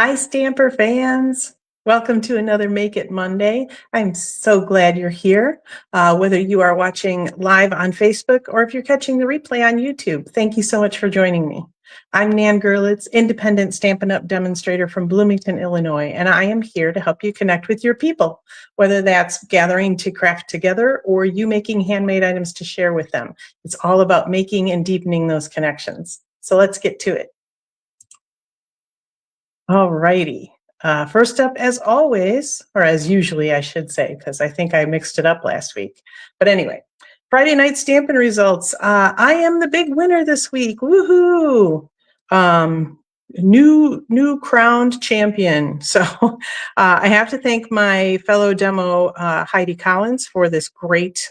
Hi, Stamper fans. Welcome to another Make It Monday. I'm so glad you're here. Whether you are watching live on Facebook or if you're catching the replay on YouTube, thank you so much for joining me. I'm Nan Gerlitz, independent Stampin' Up! Demonstrator from Bloomington, Illinois, and I am here to help you connect with your people, whether that's gathering to craft together or you making handmade items to share with them. It's all about making and deepening those connections. So let's get to it. All righty. First up, as always, or as usually, I should say, because I think I mixed it up last week. But anyway, Friday night Stampin' results. I am the big winner this week. Woohoo! New crowned champion. So I have to thank my fellow demo, Heidi Collins, for this great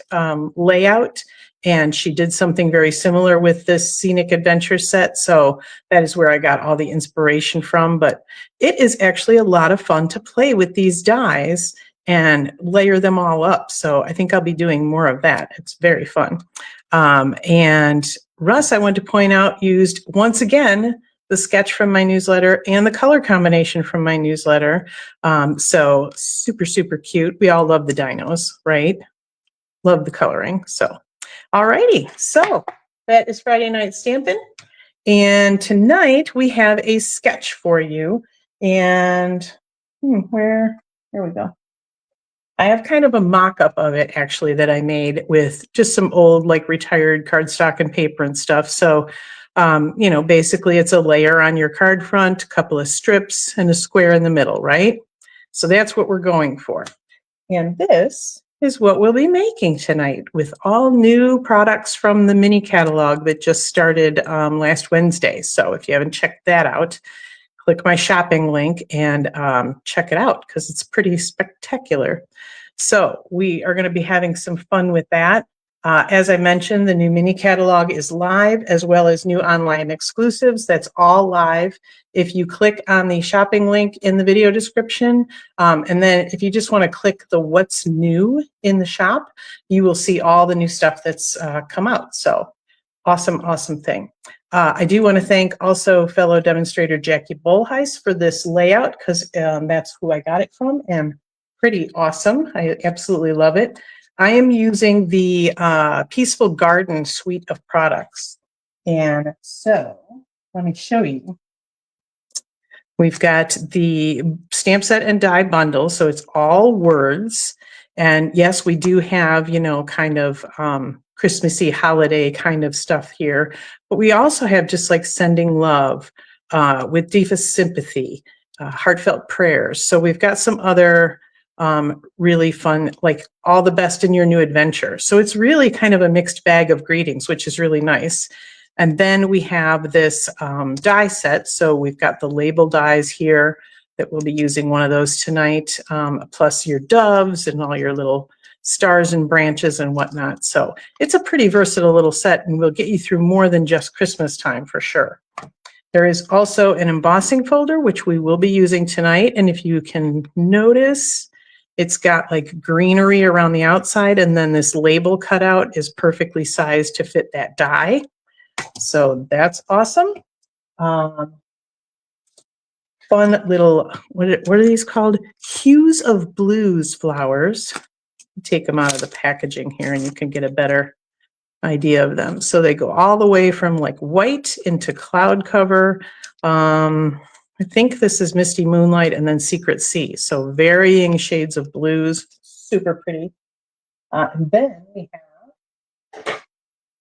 layout. And she did something very similar with this Scenic Adventure set. So that is where I got all the inspiration from. But it is actually a lot of fun to play with these dies and layer them all up. So I think I'll be doing more of that. It's very fun. And Russ, I want to point out, used once again the sketch from my newsletter and the color combination from my newsletter. So super, super cute. We all love the dinos, right? Love the coloring. So, all righty. So that is Friday Night Stampin'. And tonight we have a sketch for you. And here we go. I have kind of a mock-up of it actually that I made with just some old like retired cardstock and paper and stuff. So, you know, basically it's a layer on your card front, a couple of strips and a square in the middle, right? So that's what we're going for. And this is what we'll be making tonight with all new products from the mini catalog that just started last Wednesday. So if you haven't checked that out, click my shopping link and check it out because it's pretty spectacular. So we are going to be having some fun with that. As I mentioned, the new mini catalog is live as well as new online exclusives. That's all live. If you click on the shopping link in the video description, and then if you just want to click the what's new in the shop, you will see all the new stuff that's come out. So awesome, awesome thing. I do want to thank also fellow demonstrator Jackie Bolheis for this layout because that's who I got it from and pretty awesome. I absolutely love it. I am using the Peaceful Garden suite of products. And so let me show you. We've got the stamp set and die bundle. So it's all words. And yes, we do have, you know, kind of Christmassy holiday kind of stuff here. But we also have just like sending love with deepest sympathy, heartfelt prayers. So we've got some other really fun, like all the best in your new adventure. So it's really kind of a mixed bag of greetings, which is really nice. And then we have this die set. So we've got the label dies here that we'll be using one of those tonight, plus your doves and all your little stars and branches and whatnot. So it's a pretty versatile little set and we'll get you through more than just Christmas time for sure. There is also an embossing folder, which we will be using tonight. And if you can notice, it's got like greenery around the outside and then this label cutout is perfectly sized to fit that die. So that's awesome. Fun little, what are these called? Hues of Blues flowers. Take them out of the packaging here and you can get a better idea of them. So they go all the way from like white into cloud cover. I think this is Misty Moonlight and then Secret Sea. So varying shades of blues, super pretty. And then we have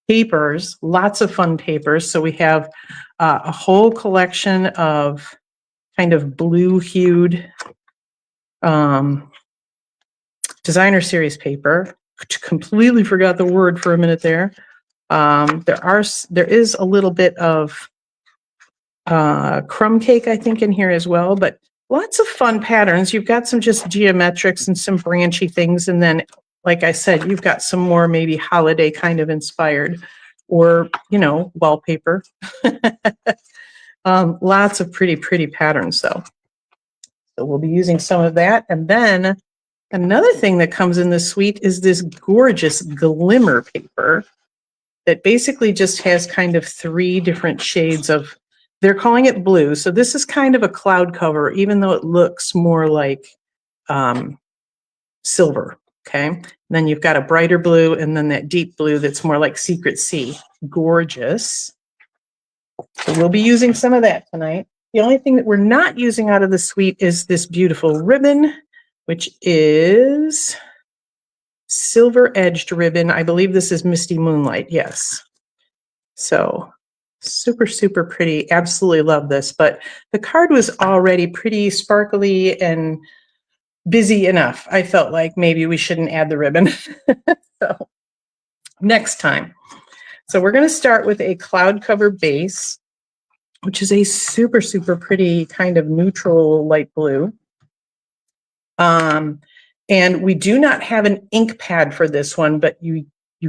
papers, lots of fun papers. So we have a whole collection of kind of blue hued designer series paper. Completely forgot the word for a minute there. There is a little bit of crumb cake, I think, in here as well, but lots of fun patterns. You've got some just geometrics and some branchy things. And then, like I said, you've got some more maybe holiday kind of inspired or, you know, wallpaper. Lots of pretty, pretty patterns though. So we'll be using some of that. And then another thing that comes in the suite is this gorgeous glimmer paper that basically just has kind of 3 different shades of they're calling it blue. So this is kind of a cloud cover, even though it looks more like silver. Okay. And then you've got a brighter blue and then that deep blue that's more like Secret Sea. Gorgeous. So we'll be using some of that tonight. The only thing that we're not using out of the suite is this beautiful ribbon, which is silver edged ribbon. I believe this is Misty Moonlight. Yes. So super, super pretty. Absolutely love this. But the card was already pretty sparkly and busy enough. I felt like maybe we shouldn't add the ribbon. So next time. So we're going to start with a cloud cover base, which is a super, super pretty kind of neutral light blue. And we do not have an ink pad for this one, but you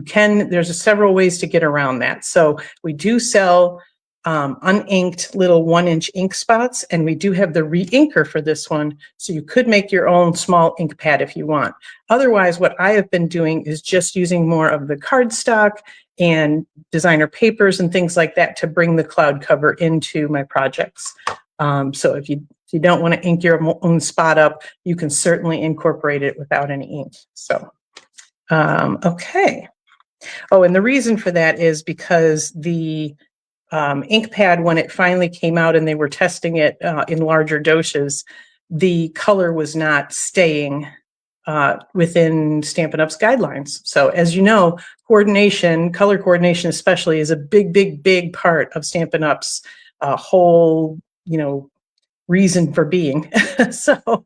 can, there's several ways to get around that. So we do sell uninked little 1-inch ink spots, and we do have the re-inker for this one. So you could make your own small ink pad if you want. Otherwise, what I have been doing is just using more of the cardstock and designer papers and things like that to bring the cloud cover into my projects. So if you don't want to ink your own spot up, you can certainly incorporate it without any ink. So, okay. Oh, and the reason for that is because the ink pad, when it finally came out and they were testing it in larger doses, the color was not staying within Stampin' Up's guidelines. So as you know, coordination, color coordination especially, is a big, big, big part of Stampin' Up's whole, reason for being. So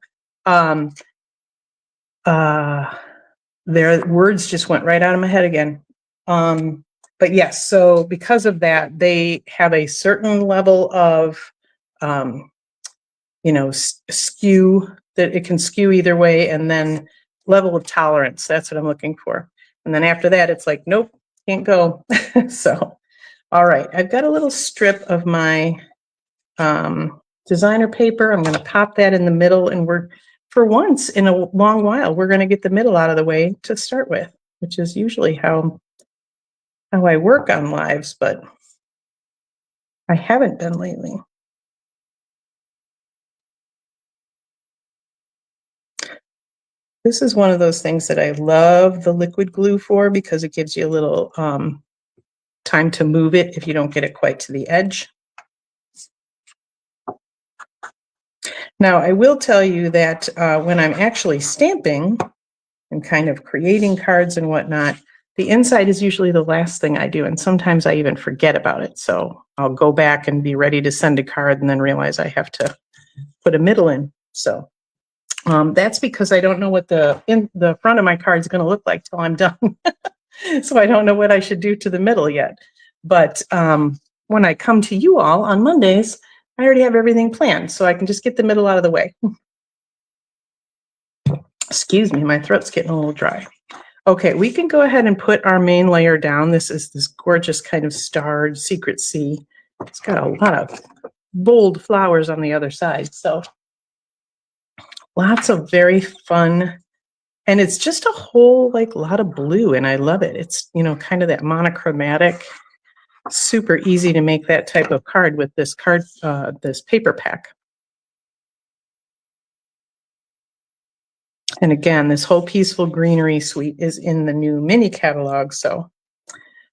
their words just went right out of my head again. But yes, so because of that, they have a certain level of, skew, that it can skew either way, and then level of tolerance. That's what I'm looking for. And then after that, it's like, nope, can't go. So, all right, I've got a little strip of my designer paper. I'm going to pop that in the middle, and for once in a long while, we're going to get the middle out of the way to start with, which is usually how I work on lives, but I haven't been lately. This is one of those things that I love the liquid glue for, because it gives you a little time to move it if you don't get it quite to the edge. Now, I will tell you that when I'm actually stamping and kind of creating cards and whatnot, the inside is usually the last thing I do, and sometimes I even forget about it. So I'll go back and be ready to send a card and then realize I have to put a middle in. So that's because I don't know what the front of my card is going to look like till I'm done. So I don't know what I should do to the middle yet. But when I come to you all on Mondays, I already have everything planned, so I can just get the middle out of the way. Excuse me, my throat's getting a little dry. Okay, we can go ahead and put our main layer down. This is this gorgeous kind of starred Secret Sea. It's got a lot of bold flowers on the other side, so lots of very fun. And it's just a whole lot of blue, and I love it. It's, kind of that monochromatic, super easy to make that type of card with this this paper pack. And again, this whole Peaceful Greenery suite is in the new mini catalog. So,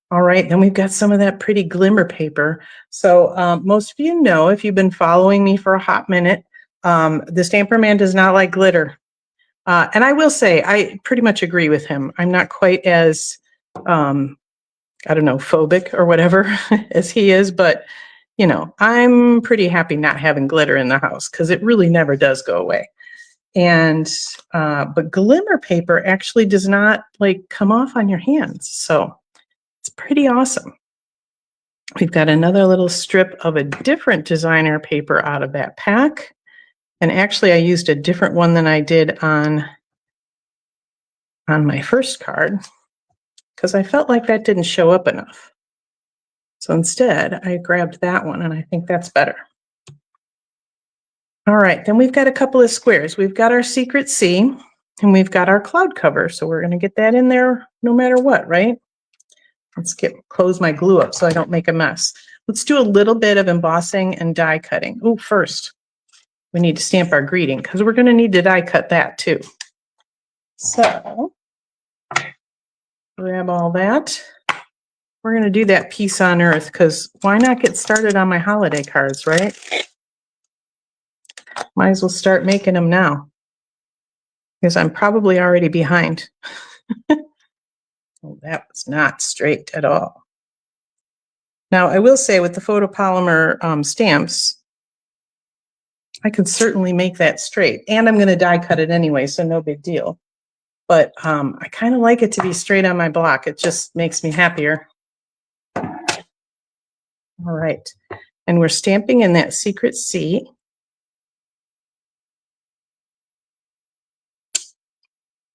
all right, then we've got some of that pretty glimmer paper. So most of you know, if you've been following me for a hot minute, the Stamper Man does not like glitter. And I will say, I pretty much agree with him. I'm not quite as, phobic or whatever as he is, but, I'm pretty happy not having glitter in the house, because it really never does go away. And, but glimmer paper actually does not come off on your hands. So it's pretty awesome. We've got another little strip of a different designer paper out of that pack. And actually I used a different one than I did on my first card, because I felt like that didn't show up enough. So instead I grabbed that one, and I think that's better. All right, then we've got a couple of squares. We've got our Secret Sea, and we've got our cloud cover. So we're going to get that in there no matter what, right? Let's close my glue up so I don't make a mess. Let's do a little bit of embossing and die cutting. Oh, first, we need to stamp our greeting because we're going to need to die cut that too. So, grab all that. We're going to do that Peace on Earth because why not get started on my holiday cards, right? Might as well start making them now because I'm probably already behind. Oh, that was not straight at all. Now, I will say with the photopolymer stamps, I can certainly make that straight. And I'm going to die cut it anyway, so no big deal. But I kind of like it to be straight on my block. It just makes me happier. All right. And we're stamping in that secret C.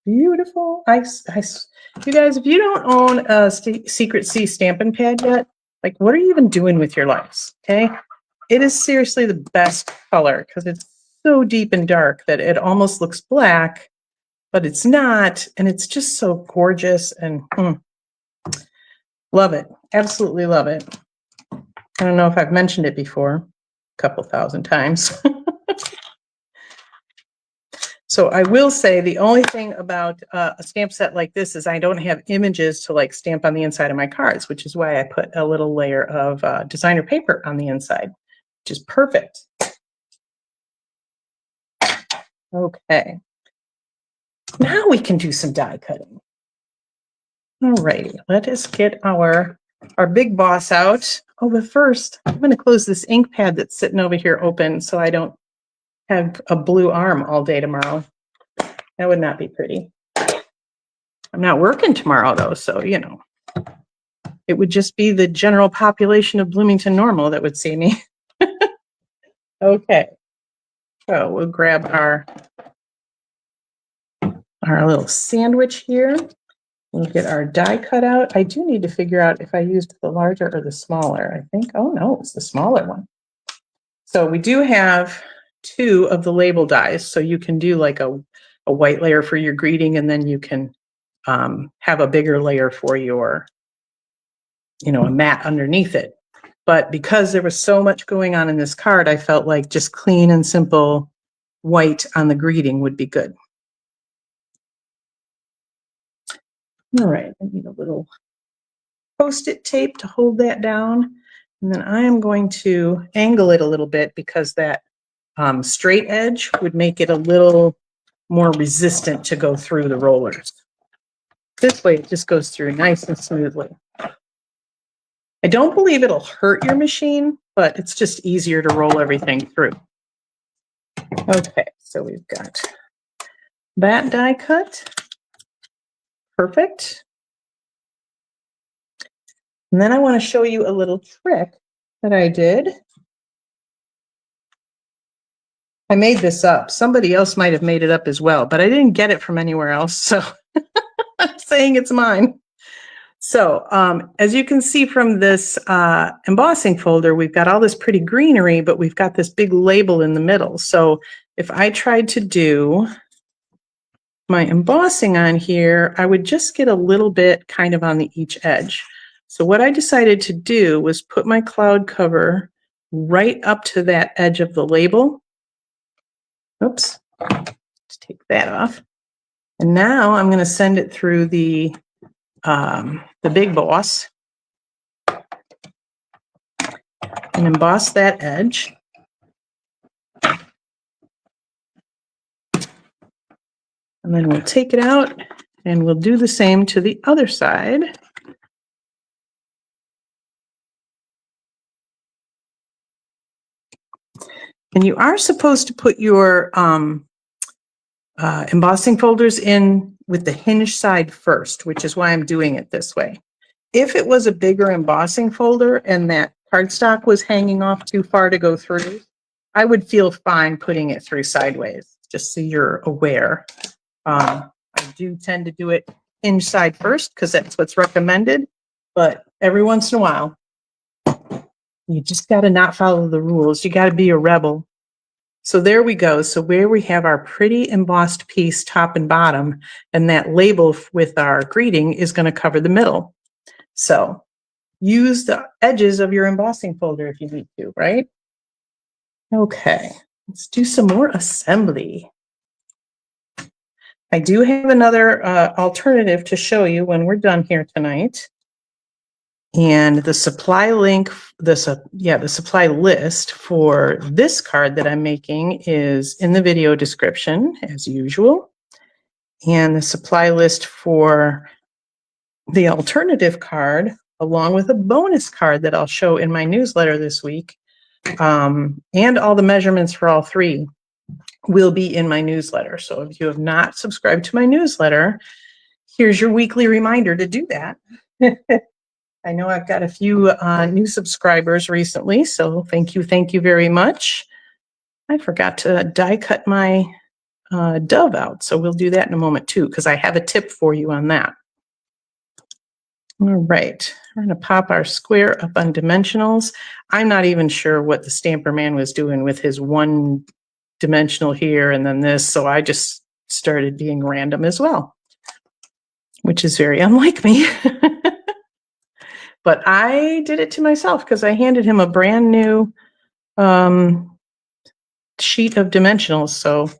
Beautiful. You guys, if you don't own a secret C stamping pad yet, like what are you even doing with your lives? Okay. It is seriously the best color because it's so deep and dark that it almost looks black, but it's not. And it's just so gorgeous and love it. Absolutely love it. I don't know if I've mentioned it before, a couple thousand times. So I will say the only thing about a stamp set like this is I don't have images to like stamp on the inside of my cards, which is why I put a little layer of designer paper on the inside, which is perfect. Okay. Now we can do some die cutting. All righty, let us get our big boss out. Oh, but first, I'm going to close this ink pad that's sitting over here open so I don't have a blue arm all day tomorrow. That would not be pretty. I'm not working tomorrow, though, so, you know, it would just be the general population of Bloomington Normal that would see me. Okay, so we'll grab our little sandwich here. We'll get our die cut out. I do need to figure out if I used the larger or the smaller. I think, oh no, it's the smaller one. So we do have 2 of the label dies. So you can do like a white layer for your greeting, and then you can have a bigger layer for your, you know, a mat underneath it. But because there was so much going on in this card, I felt like just clean and simple white on the greeting would be good. All right, I need a little Post-it tape to hold that down. And then I am going to angle it a little bit because that straight edge would make it a little more resistant to go through the rollers. This way it just goes through nice and smoothly. I don't believe it'll hurt your machine, but it's just easier to roll everything through. Okay, so we've got that die cut. Perfect. And then I want to show you a little trick that I did. I made this up. Somebody else might have made it up as well, but I didn't get it from anywhere else, so I'm saying it's mine. So as you can see from this embossing folder, we've got all this pretty greenery, but we've got this big label in the middle. So if I tried to do my embossing on here, I would just get a little bit kind of on each edge. So what I decided to do was put my cloud cover right up to that edge of the label. Oops, let's take that off. And now I'm going to send it through the big boss and emboss that edge. And then we'll take it out and we'll do the same to the other side. And you are supposed to put your embossing folders in with the hinge side first, which is why I'm doing it this way. If it was a bigger embossing folder and that cardstock was hanging off too far to go through, I would feel fine putting it through sideways, just so you're aware. I do tend to do it hinge side first because that's what's recommended, but every once in a while, you just got to not follow the rules. You got to be a rebel. So there we go. So where we have our pretty embossed piece, top and bottom, and that label with our greeting is going to cover the middle. So use the edges of your embossing folder if you need to, right? Okay, let's do some more assembly. I do have another alternative to show you when we're done here tonight. And the supply link, the supply list for this card that I'm making is in the video description, as usual. And the supply list for the alternative card, along with a bonus card that I'll show in my newsletter this week, and all the measurements for all three will be in my newsletter. So if you have not subscribed to my newsletter, here's your weekly reminder to do that. I know I've got a few new subscribers recently, so thank you very much. I forgot to die cut my dove out, so we'll do that in a moment too, because I have a tip for you on that. All right, we're going to pop our square up on dimensionals. I'm not even sure what the Stamper Man was doing with his one dimensional here and then this, so I just started being random as well, which is very unlike me. But I did it to myself because I handed him a brand new sheet of dimensionals, so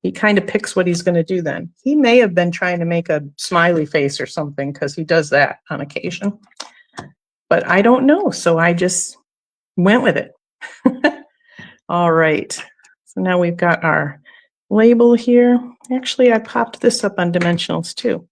he kind of picks what he's going to do then. He may have been trying to make a smiley face or something because he does that on occasion. But I don't know, so I just went with it. All right, so now we've got our label here. Actually, I popped this up on dimensionals too.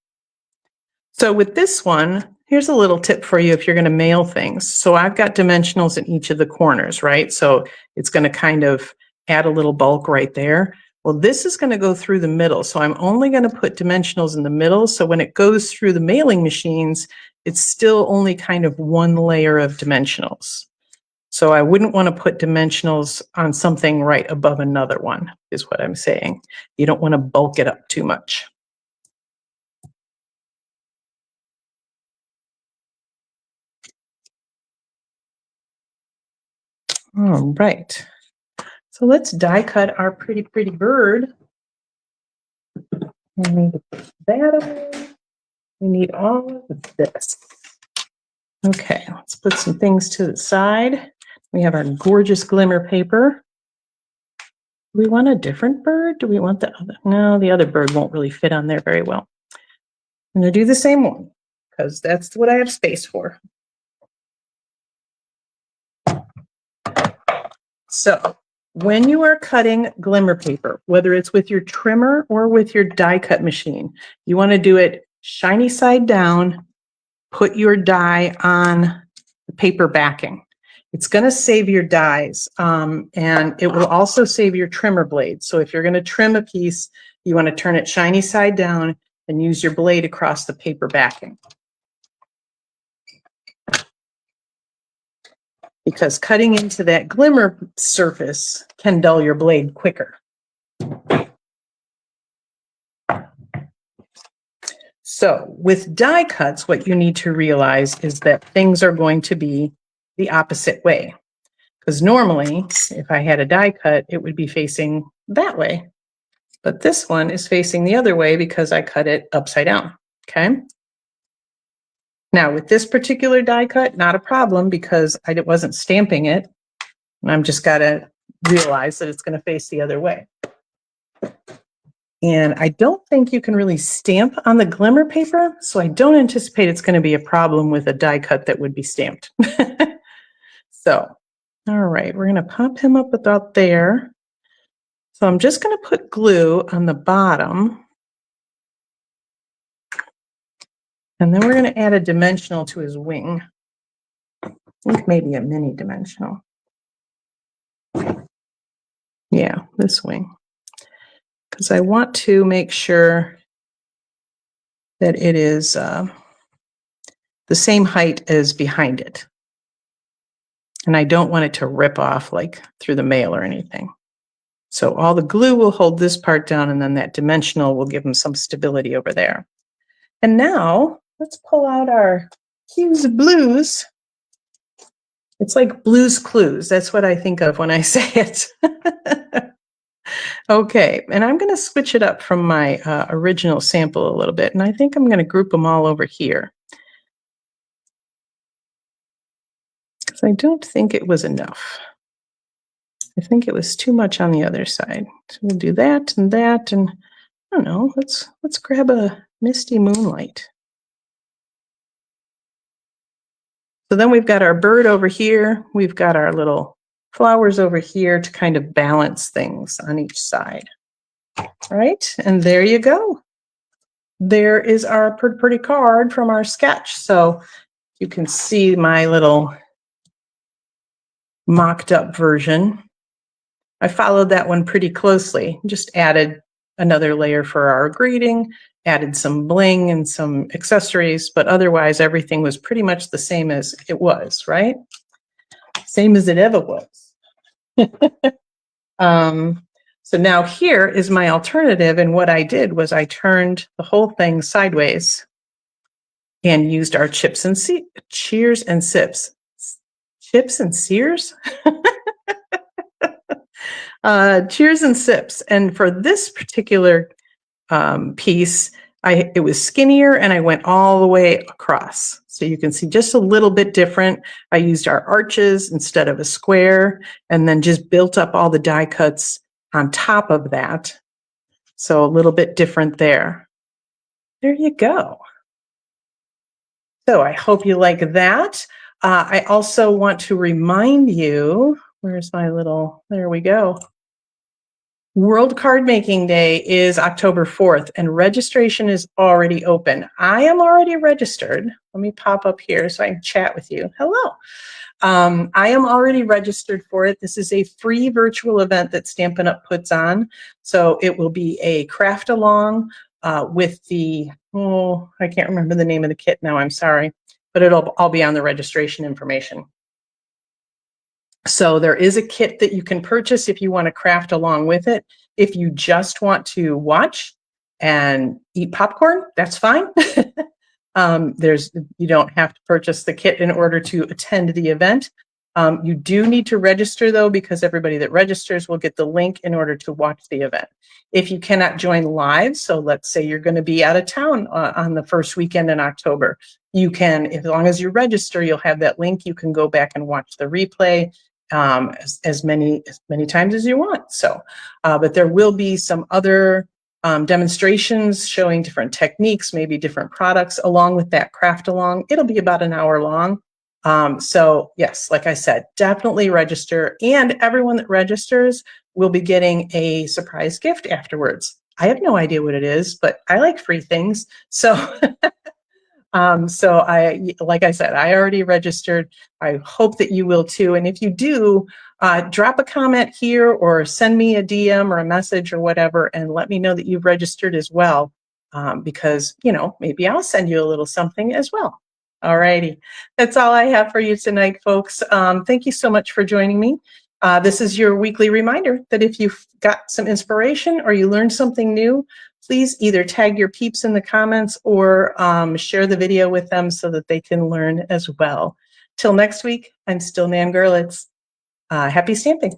So with this one, here's a little tip for you if you're going to mail things. So I've got dimensionals in each of the corners, right? So it's going to kind of add a little bulk right there. Well, this is going to go through the middle. So I'm only going to put dimensionals in the middle. So when it goes through the mailing machines, it's still only kind of one layer of dimensionals. So I wouldn't want to put dimensionals on something right above another one, is what I'm saying. You don't want to bulk it up too much. All right, so let's die cut our pretty bird. We need to put that away. We need all of this. Okay, let's put some things to the side. We have our gorgeous glimmer paper. Do we want a different bird? Do we want the other? No, the other bird won't really fit on there very well. I'm going to do the same one because that's what I have space for. So when you are cutting glimmer paper, whether it's with your trimmer or with your die cut machine, you want to do it shiny side down, put your die on the paper backing. It's going to save your dies, and it will also save your trimmer blade. So if you're going to trim a piece, you want to turn it shiny side down and use your blade across the paper backing. Because cutting into that glimmer surface can dull your blade quicker. So with die cuts, what you need to realize is that things are going to be the opposite way. Because normally, if I had a die cut, it would be facing that way. But this one is facing the other way because I cut it upside down, okay? Now, with this particular die cut, not a problem because I wasn't stamping it. And I'm just got to realize that it's going to face the other way. And I don't think you can really stamp on the glimmer paper, so I don't anticipate it's going to be a problem with a die cut that would be stamped. So, all right, we're going to pop him up about there. So I'm just going to put glue on the bottom. And then we're going to add a dimensional to his wing. I think maybe a mini dimensional. Yeah, this wing. Because I want to make sure that it is the same height as behind it. And I don't want it to rip off like through the mail or anything. So all the glue will hold this part down, and then that dimensional will give them some stability over there. And now let's pull out our Hues Blues. It's like Blue's Clues. That's what I think of when I say it. Okay, and I'm going to switch it up from my original sample a little bit, and I think I'm going to group them all over here. I don't think it was enough. I think it was too much on the other side. So we'll do that, and I don't know, let's grab a misty moonlight. So then we've got our bird over here. We've got our little flowers over here to kind of balance things on each side. All right, and there you go. There is our pretty card from our sketch. So you can see my little mocked up version. I followed that one pretty closely, just added another layer for our greeting, added some bling and some accessories, but otherwise everything was pretty much the same as it was, right? Same as it ever was. So now here is my alternative, and what I did was I turned the whole thing sideways and used our cheers and sips. Chips and sears? Cheers and sips. And for this particular piece, it was skinnier and I went all the way across. So you can see just a little bit different. I used our arches instead of a square, and then just built up all the die cuts on top of that. So a little bit different there. There you go. So I hope you like that. I also want to remind you, where's my little, there we go. World Card Making Day is October 4th, and registration is already open. I am already registered. Let me pop up here so I can chat with you. Hello. I am already registered for it. This is a free virtual event that Stampin' Up! Puts on. So it will be a craft along with the, I can't remember the name of the kit now, I'm sorry, but it'll all be on the registration information. So there is a kit that you can purchase if you want to craft along with it. If you just want to watch and eat popcorn, that's fine. You don't have to purchase the kit in order to attend the event. You do need to register though, because everybody that registers will get the link in order to watch the event. If you cannot join live, so let's say you're going to be out of town on the first weekend in October, you can, as long as you register, you'll have that link. You can go back and watch the replay as many times as you want. So, but there will be some other demonstrations showing different techniques, maybe different products along with that craft along. It'll be about an hour long. So yes, like I said, definitely register, and everyone that registers will be getting a surprise gift afterwards. I have no idea what it is, but I like free things. So like I said, I already registered. I hope that you will too. And if you do, drop a comment here or send me a DM or a message or whatever, and let me know that you've registered as well. Because, maybe I'll send you a little something as well. All righty. That's all I have for you tonight, folks. Thank you so much for joining me. This is your weekly reminder that if you've got some inspiration or you learned something new, please either tag your peeps in the comments or share the video with them so that they can learn as well. Till next week, I'm still Nan Gerlitz. Happy stamping.